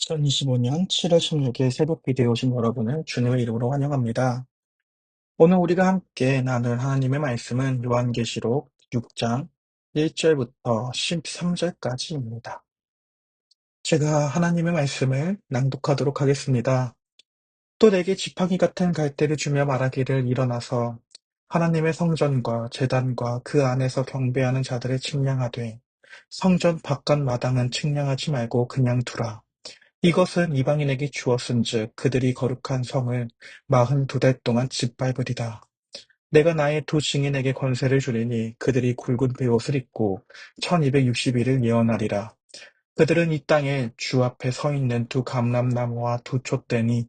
2025년 7월 16일 새벽 기도에 오신 여러분을 주님의 이름으로 환영합니다. 오늘 우리가 함께 나눌 하나님의 말씀은 요한계시록 6장 1절부터 13절까지입니다. 제가 하나님의 말씀을 낭독하도록 하겠습니다. 또 내게 지팡이 같은 갈대를 주며 말하기를 일어나서 하나님의 성전과 제단과 그 안에서 경배하는 자들을 측량하되 성전 바깥 마당은 측량하지 말고 그냥 두라. 이것은 이방인에게 주었은즉 그들이 거룩한 성을 42달 동안 짓밟으리라. 내가 나의 두 증인에게 권세를 주리니 그들이 굵은 베옷을 입고 1260일을 예언하리라. 그들은 이 땅에 주 앞에 서 있는 두 감람나무와 두 촛대니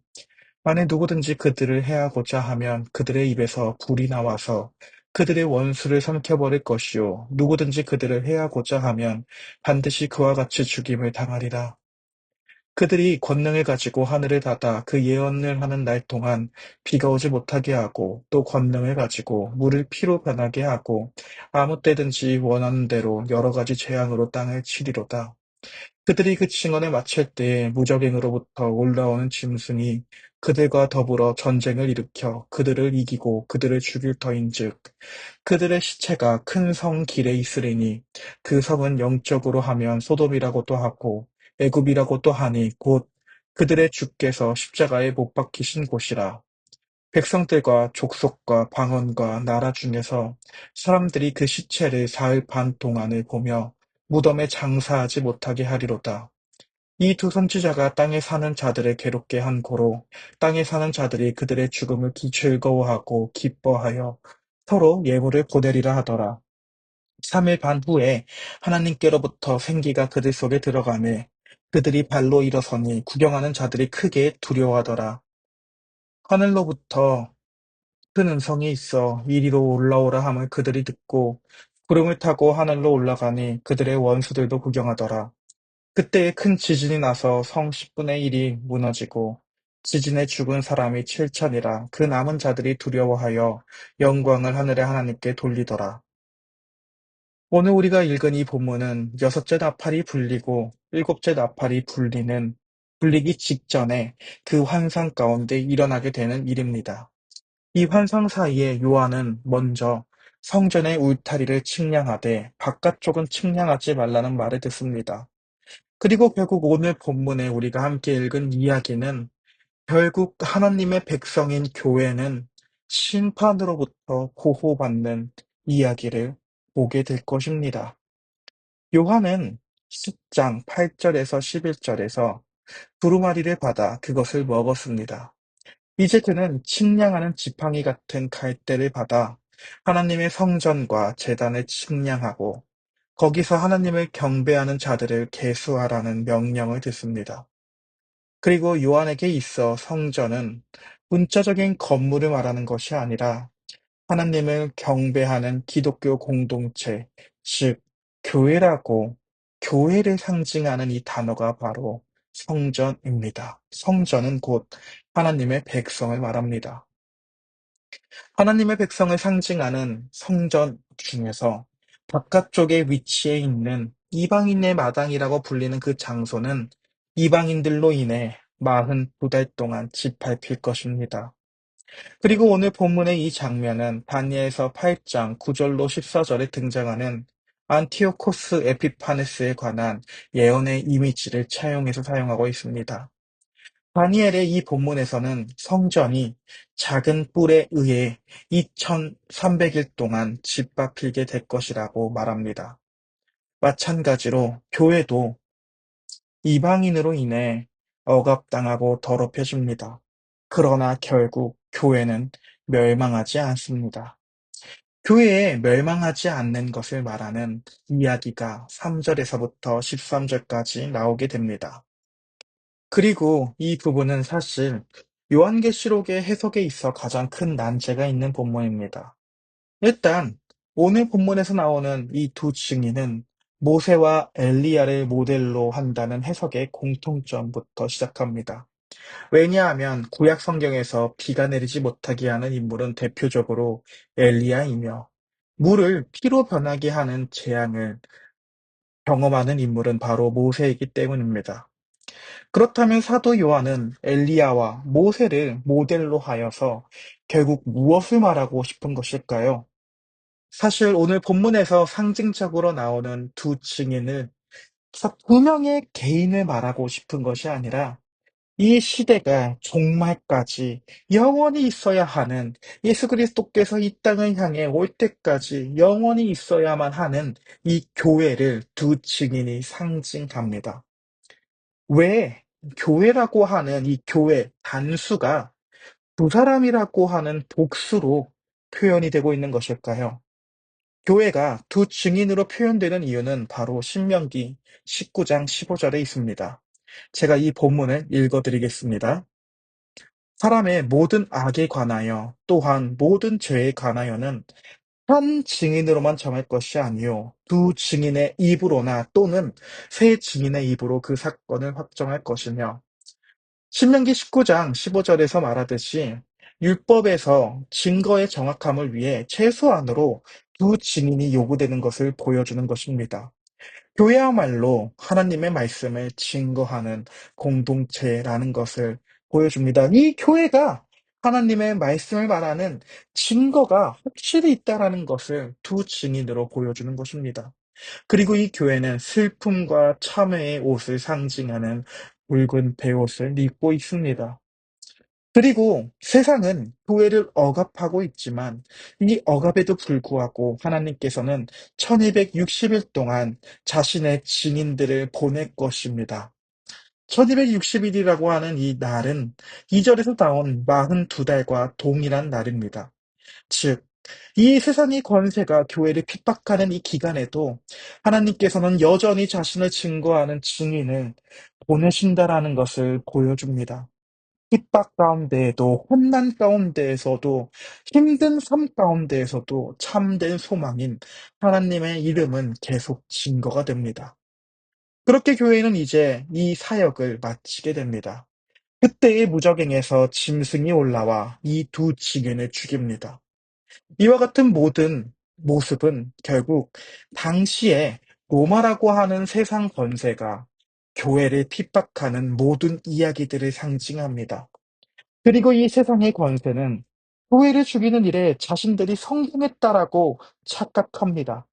만에 누구든지 그들을 해하고자 하면 그들의 입에서 불이 나와서 그들의 원수를 삼켜버릴 것이요 누구든지 그들을 해하고자 하면 반드시 그와 같이 죽임을 당하리라. 그들이 권능을 가지고 하늘을 닫아 그 예언을 하는 날 동안 비가 오지 못하게 하고 또 권능을 가지고 물을 피로 변하게 하고 아무 때든지 원하는 대로 여러 가지 재앙으로 땅을 치리로다. 그들이 그 증언을 마칠 때에 무적행으로부터 올라오는 짐승이 그들과 더불어 전쟁을 일으켜 그들을 이기고 그들을 죽일 터인즉 그들의 시체가 큰 성 길에 있으리니 그 성은 영적으로 하면 소돔이라고도 하고 애굽이라고도 하니 곧 그들의 주께서 십자가에 못 박히신 곳이라. 백성들과 족속과 방언과 나라 중에서 사람들이 그 시체를 사흘 반 동안을 보며 무덤에 장사하지 못하게 하리로다. 이 두 선지자가 땅에 사는 자들을 괴롭게 한 고로 땅에 사는 자들이 그들의 죽음을 즐거워하고 기뻐하여 서로 예물을 보내리라 하더라. 3일 반 후에 하나님께로부터 생기가 그들 속에 들어가매 그들이 발로 일어서니 구경하는 자들이 크게 두려워하더라. 하늘로부터 큰 음성이 있어 이리로 올라오라 함을 그들이 듣고 구름을 타고 하늘로 올라가니 그들의 원수들도 구경하더라. 그때에 큰 지진이 나서 성 10분의 1이 무너지고 지진에 죽은 사람이 7천이라 그 남은 자들이 두려워하여 영광을 하늘의 하나님께 돌리더라. 오늘 우리가 읽은 이 본문은 여섯째 나팔이 불리고 일곱째 나팔이 불리기 직전에 그 환상 가운데 일어나게 되는 일입니다. 이 환상 사이에 요한은 먼저 성전의 울타리를 측량하되 바깥쪽은 측량하지 말라는 말을 듣습니다. 그리고 결국 오늘 본문에 우리가 함께 읽은 이야기는 결국 하나님의 백성인 교회는 심판으로부터 보호받는 이야기를 보게 될 것입니다. 요한은 10장 8절에서 11절에서 두루마리를 받아 그것을 먹었습니다. 이제 그는 측량하는 지팡이 같은 갈대를 받아 하나님의 성전과 제단을 측량하고 거기서 하나님을 경배하는 자들을 계수하라는 명령을 듣습니다. 그리고 요한에게 있어 성전은 문자적인 건물을 말하는 것이 아니라 하나님을 경배하는 기독교 공동체, 즉, 교회라고 교회를 상징하는 이 단어가 바로 성전입니다. 성전은 곧 하나님의 백성을 말합니다. 하나님의 백성을 상징하는 성전 중에서 바깥쪽에 위치해 있는 이방인의 마당이라고 불리는 그 장소는 이방인들로 인해 42달 동안 짓밟힐 것입니다. 그리고 오늘 본문의 이 장면은 다니엘서 8장 9절로 14절에 등장하는 안티오코스 에피파네스에 관한 예언의 이미지를 차용해서 사용하고 있습니다. 다니엘의 이 본문에서는 성전이 작은 뿔에 의해 2300일 동안 짓밟히게 될 것이라고 말합니다. 마찬가지로 교회도 이방인으로 인해 억압당하고 더럽혀집니다. 그러나 결국 교회는 멸망하지 않습니다. 교회에 멸망하지 않는 것을 말하는 이야기가 3절에서부터 13절까지 나오게 됩니다. 그리고 이 부분은 사실 요한계시록의 해석에 있어 가장 큰 난제가 있는 본문입니다. 일단 오늘 본문에서 나오는 이 두 증인은 모세와 엘리야를 모델로 한다는 해석의 공통점부터 시작합니다. 왜냐하면 구약 성경에서 비가 내리지 못하게 하는 인물은 대표적으로 엘리야이며 물을 피로 변하게 하는 재앙을 경험하는 인물은 바로 모세이기 때문입니다. 그렇다면 사도 요한은 엘리야와 모세를 모델로 하여서 결국 무엇을 말하고 싶은 것일까요? 사실 오늘 본문에서 상징적으로 나오는 두 증인은 두 명의 개인을 말하고 싶은 것이 아니라 이 시대가 종말까지 영원히 있어야 하는, 예수 그리스도께서 이 땅을 향해 올 때까지 영원히 있어야만 하는 이 교회를 두 증인이 상징합니다. 왜 교회라고 하는 이 교회 단수가 두 사람이라고 하는 복수로 표현이 되고 있는 것일까요? 교회가 두 증인으로 표현되는 이유는 바로 신명기 19장 15절에 있습니다. 제가 이 본문을 읽어드리겠습니다. 사람의 모든 악에 관하여 또한 모든 죄에 관하여는 한 증인으로만 정할 것이 아니요 두 증인의 입으로나 또는 세 증인의 입으로 그 사건을 확정할 것이며, 신명기 19장 15절에서 말하듯이 율법에서 증거의 정확함을 위해 최소한으로 두 증인이 요구되는 것을 보여주는 것입니다. 교회야말로 하나님의 말씀을 증거하는 공동체라는 것을 보여줍니다. 이 교회가 하나님의 말씀을 말하는 증거가 확실히 있다라는 것을 두 증인으로 보여주는 것입니다. 그리고 이 교회는 슬픔과 참회의 옷을 상징하는 붉은 베옷을 입고 있습니다. 그리고 세상은 교회를 억압하고 있지만 이 억압에도 불구하고 하나님께서는 1260일 동안 자신의 증인들을 보낼 것입니다. 1260일이라고 하는 이 날은 2절에서 나온 42달과 동일한 날입니다. 즉, 이 세상의 권세가 교회를 핍박하는 이 기간에도 하나님께서는 여전히 자신을 증거하는 증인을 보내신다라는 것을 보여줍니다. 핍박 가운데에도, 혼난 가운데에서도, 힘든 삶 가운데에서도 참된 소망인 하나님의 이름은 계속 증거가 됩니다. 그렇게 교회는 이제 이 사역을 마치게 됩니다. 그때의 무적행에서 짐승이 올라와 이 두 증인을 죽입니다. 이와 같은 모든 모습은 결국 당시에 로마라고 하는 세상 권세가 교회를 핍박하는 모든 이야기들을 상징합니다. 그리고 이 세상의 권세는 교회를 죽이는 일에 자신들이 성공했다라고 착각합니다.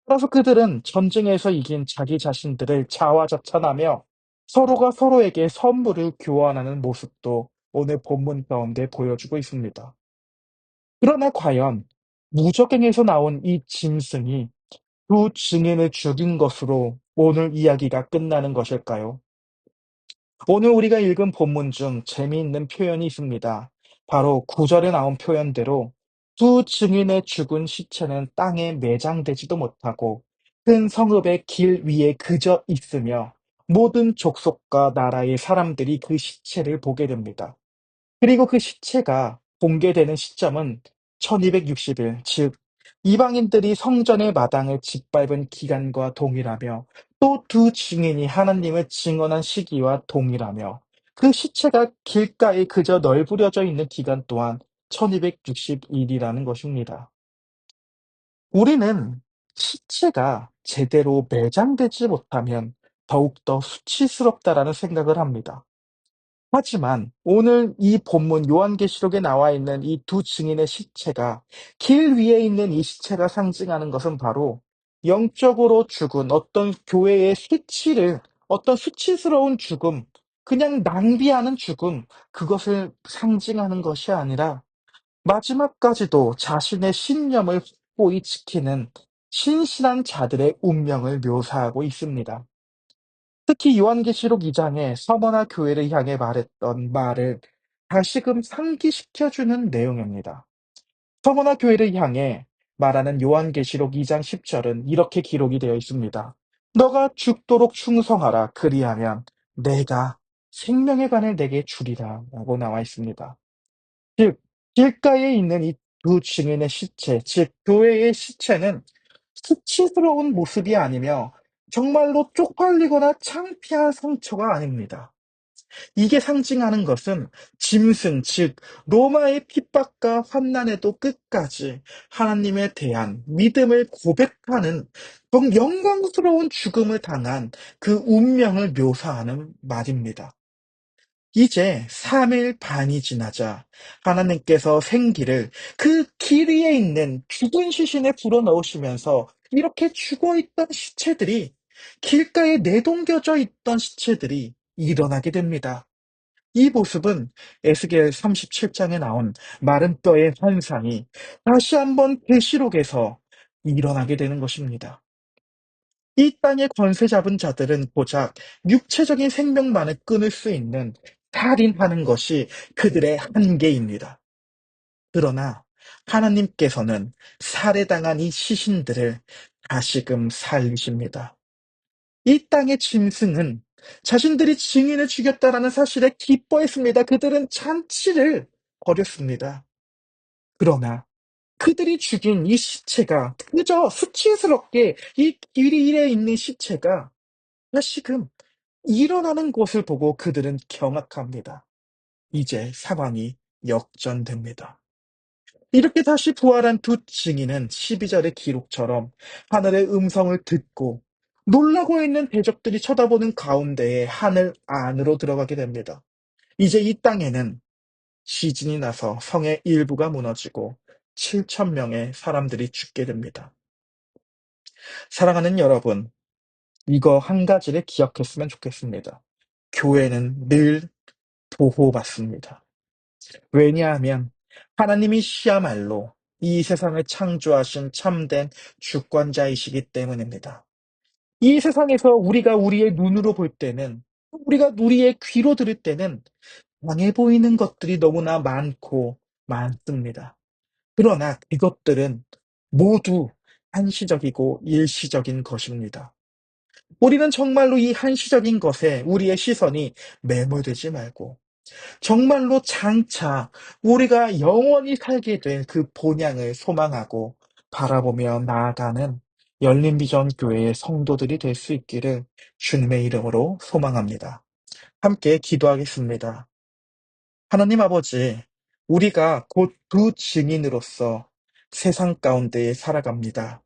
따라서 그들은 전쟁에서 이긴 자기 자신들을 자화자찬하며 서로가 서로에게 선물을 교환하는 모습도 오늘 본문 가운데 보여주고 있습니다. 그러나 과연 무적행에서 나온 이 짐승이 두 증인을 죽인 것으로 오늘 이야기가 끝나는 것일까요? 오늘 우리가 읽은 본문 중 재미있는 표현이 있습니다. 바로 9절에 나온 표현대로 두 증인의 죽은 시체는 땅에 매장되지도 못하고 큰 성읍의 길 위에 그저 있으며 모든 족속과 나라의 사람들이 그 시체를 보게 됩니다. 그리고 그 시체가 공개되는 시점은 1260일, 즉 이방인들이 성전의 마당을 짓밟은 기간과 동일하며 또 두 증인이 하나님을 증언한 시기와 동일하며 그 시체가 길가에 그저 널브러져 있는 기간 또한 1260일이라는 것입니다. 우리는 시체가 제대로 매장되지 못하면 더욱더 수치스럽다라는 생각을 합니다. 하지만 오늘 이 본문 요한계시록에 나와 있는 이 두 증인의 시체가, 길 위에 있는 이 시체가 상징하는 것은 바로 영적으로 죽은 어떤 교회의 수치를, 어떤 수치스러운 죽음, 그냥 낭비하는 죽음, 그것을 상징하는 것이 아니라 마지막까지도 자신의 신념을 확고히 지키는 신실한 자들의 운명을 묘사하고 있습니다. 특히 요한계시록 2장에 서머나 교회를 향해 말했던 말을 다시금 상기시켜주는 내용입니다. 서머나 교회를 향해 말하는 요한계시록 2장 10절은 이렇게 기록이 되어 있습니다. 너가 죽도록 충성하라. 그리하면 내가 생명의 관을 내게 주리라. 라고 나와 있습니다. 즉, 길가에 있는 이 두 증인의 시체, 즉, 교회의 시체는 수치스러운 모습이 아니며 정말로 쪽팔리거나 창피한 상처가 아닙니다. 이게 상징하는 것은 짐승, 즉 로마의 핍박과 환난에도 끝까지 하나님에 대한 믿음을 고백하는 영광스러운 죽음을 당한 그 운명을 묘사하는 말입니다. 이제 3일 반이 지나자 하나님께서 생기를 그 길 위에 있는 죽은 시신에 불어넣으시면서 이렇게 죽어있던 시체들이, 길가에 내동겨져 있던 시체들이 일어나게 됩니다. 이 모습은 에스겔 37장에 나온 마른 뼈의 환상이 다시 한번 계시록에서 일어나게 되는 것입니다. 이 땅의 권세 잡은 자들은 고작 육체적인 생명만을 끊을 수 있는 살인하는 것이 그들의 한계입니다. 그러나 하나님께서는 살해당한 이 시신들을 다시금 살리십니다. 이 땅의 짐승은 자신들이 증인을 죽였다라는 사실에 기뻐했습니다. 그들은 잔치를 벌였습니다. 그러나 그들이 죽인 이 시체가 그저 수치스럽게 이 길 위에 있는 시체가 다시금 일어나는 것을 보고 그들은 경악합니다. 이제 상황이 역전됩니다. 이렇게 다시 부활한 두 증인은 12절의 기록처럼 하늘의 음성을 듣고 놀라고 있는 대적들이 쳐다보는 가운데에 하늘 안으로 들어가게 됩니다. 이제 이 땅에는 지진이 나서 성의 일부가 무너지고 7천 명의 사람들이 죽게 됩니다. 사랑하는 여러분, 이거 한 가지를 기억했으면 좋겠습니다. 교회는 늘 보호받습니다. 왜냐하면 하나님이 시야말로 이 세상을 창조하신 참된 주권자이시기 때문입니다. 이 세상에서 우리가 우리의 눈으로 볼 때는, 우리가 우리의 귀로 들을 때는 망해 보이는 것들이 너무나 많고 많습니다. 그러나 이것들은 모두 한시적이고 일시적인 것입니다. 우리는 정말로 이 한시적인 것에 우리의 시선이 매몰되지 말고 정말로 장차 우리가 영원히 살게 될 그 본향을 소망하고 바라보며 나아가는 열린비전 교회의 성도들이 될 수 있기를 주님의 이름으로 소망합니다. 함께 기도하겠습니다. 하나님 아버지, 우리가 곧 두 증인으로서 세상 가운데 살아갑니다.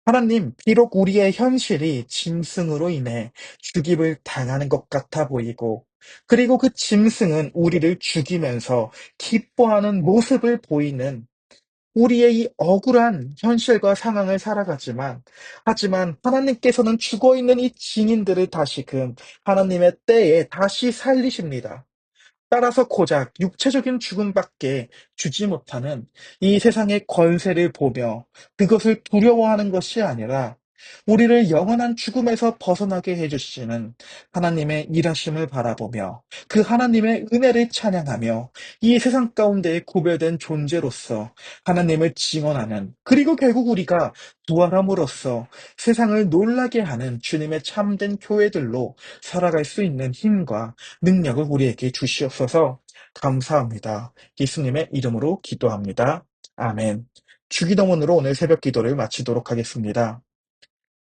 하나님, 비록 우리의 현실이 짐승으로 인해 죽임을 당하는 것 같아 보이고, 그리고 그 짐승은 우리를 죽이면서 기뻐하는 모습을 보이는 우리의 이 억울한 현실과 상황을 살아가지만, 하지만 하나님께서는 죽어 있는 이 증인들을 다시금 하나님의 때에 다시 살리십니다. 따라서 고작 육체적인 죽음밖에 주지 못하는 이 세상의 권세를 보며 그것을 두려워하는 것이 아니라 우리를 영원한 죽음에서 벗어나게 해주시는 하나님의 일하심을 바라보며 그 하나님의 은혜를 찬양하며 이 세상 가운데 구별된 존재로서 하나님을 증언하는, 그리고 결국 우리가 부활함으로써 세상을 놀라게 하는 주님의 참된 교회들로 살아갈 수 있는 힘과 능력을 우리에게 주시옵소서. 감사합니다. 예수님의 이름으로 기도합니다. 아멘. 주기도문으로 오늘 새벽 기도를 마치도록 하겠습니다.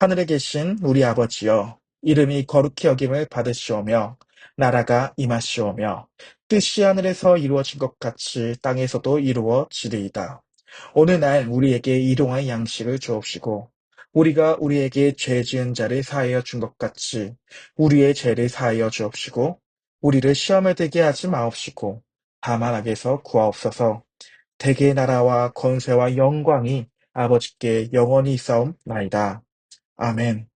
하늘에 계신 우리 아버지여, 이름이 거룩히 여김을 받으시오며 나라가 임하시오며 뜻이 하늘에서 이루어진 것 같이 땅에서도 이루어지리이다. 오늘날 우리에게 일용할 양식을 주옵시고 우리가 우리에게 죄 지은 자를 사하여 준 것 같이 우리의 죄를 사하여 주옵시고 우리를 시험에 들게 하지 마옵시고 다만 악에서 구하옵소서. 대개의 나라와 권세와 영광이 아버지께 영원히 있사옵나이다. 아멘.